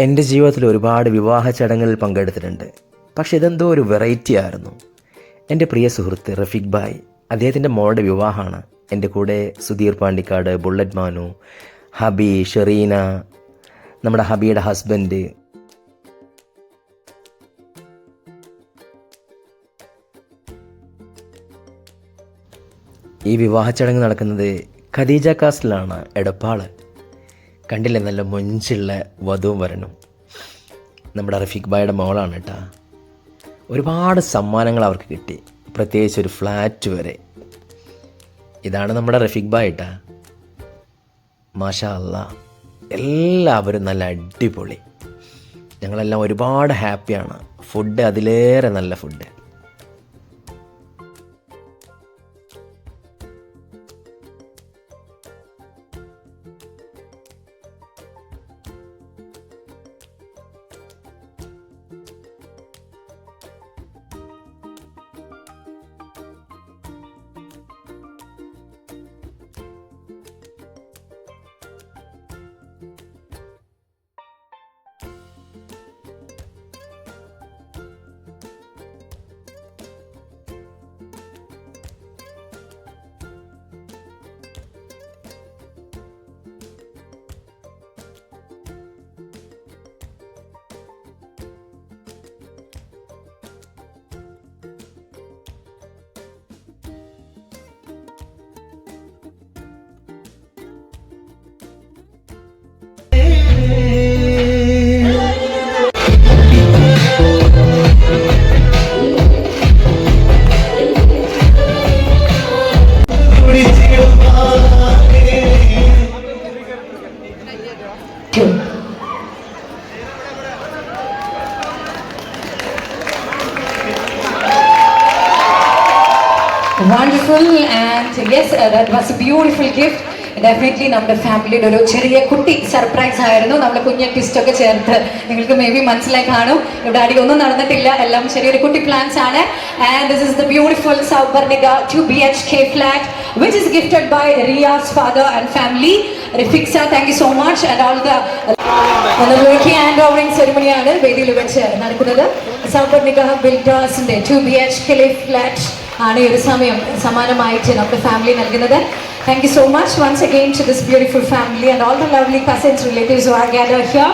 എൻ്റെ ജീവിതത്തിൽ ഒരുപാട് വിവാഹ ചടങ്ങുകളിൽ പങ്കെടുത്തിട്ടുണ്ട്. പക്ഷെ ഇതെന്തോ ഒരു വെറൈറ്റി ആയിരുന്നു. എൻ്റെ പ്രിയ സുഹൃത്ത് റഫീഖ് ഭായ്, അദ്ദേഹത്തിൻ്റെ മോളുടെ വിവാഹമാണ്. എൻ്റെ കൂടെ സുധീർ പാണ്ടിക്കാട്, ബുള്ളറ്റ് മാനു, ഹബി, ഷെറീന, നമ്മുടെ ഹബിയുടെ ഹസ്ബൻഡ്. ഈ വിവാഹ ചടങ്ങ് നടക്കുന്നത് ഖദീജ കാസ്റ്റിലാണ്, എടപ്പാൾ. കണ്ടില്ലേ, നല്ല മൊഞ്ചുള്ള വധുവും വരനും. നമ്മുടെ റഫീഖ് ഭായിയുടെ മോളാണ് കേട്ടോ. ഒരുപാട് സമ്മാനങ്ങൾ അവർക്ക് കിട്ടി, പ്രത്യേകിച്ച് ഒരു ഫ്ലാറ്റ് വരെ. ഇതാണ് നമ്മുടെ റഫീഖ് ഭായ് കേട്ടോ. മാഷാ അല്ലാ, എല്ലാവരും നല്ല അടിപൊളി. ഞങ്ങളെല്ലാം ഒരുപാട് ഹാപ്പിയാണ്. ഫുഡ് അതിലേറെ നല്ല food. Wonderful, and yes, that was a beautiful gift. Definitely നമ്മുടെ ഫാമിലിയുടെ ഒരു ചെറിയ കുട്ടി സർപ്രൈസ് ആയിരുന്നു. നമ്മുടെ കുഞ്ഞ ട്വിസ്റ്റൊക്കെ ചേർത്ത് നിങ്ങൾക്ക് മേ ബി മനസ്സിലായി കാണും. ഇവിടെ അടിയൊന്നും നടന്നിട്ടില്ല, എല്ലാം ചെറിയൊരു കുട്ടി പ്ലാൻസ് ആണ്. And this is the beautiful Sauparnika 2 BHK flat which is gifted by Riya's father and family. Rafiqa, thank you so much. And all the hand overing സെറിമണിയാണ് വേദിയിൽ വെച്ച് നടക്കുന്നത്. സൗപർണിക ബിൽഡേഴ്സിന്റെ 2 BHK ഫ്ലാറ്റ് ആണ് ഈ ഒരു സമയം സമ്മാനമായിട്ട് നമ്മുടെ ഫാമിലി നൽകുന്നത്. Thank you so much once again to this beautiful family and all the lovely cousins, relatives who are gathered here.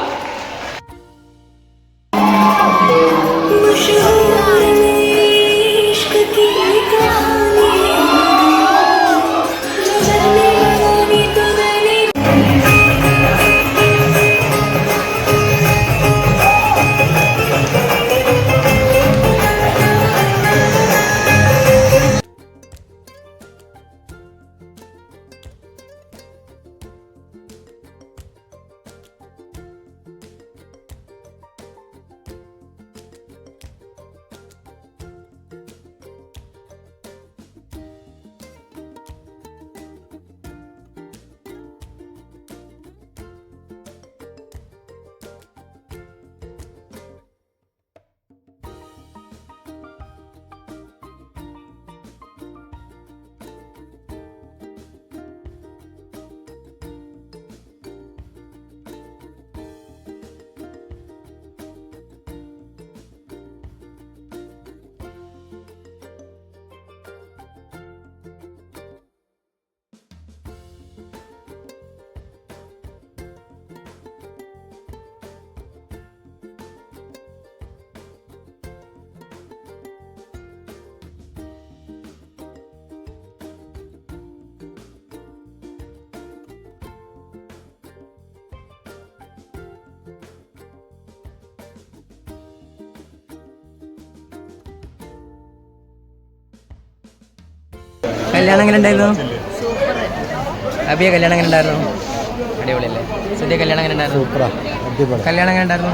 കല്യാണം എങ്ങനെ ഉണ്ടായിരുന്നു? അബിയ കല്യാണം എങ്ങനെ ഉണ്ടായിരുന്നു? അടിപൊളിയല്ലേ? സുധിയ കല്യാണം എങ്ങനെ ഉണ്ടായിരുന്നു? കല്യാണം എങ്ങനെ ഉണ്ടായിരുന്നു?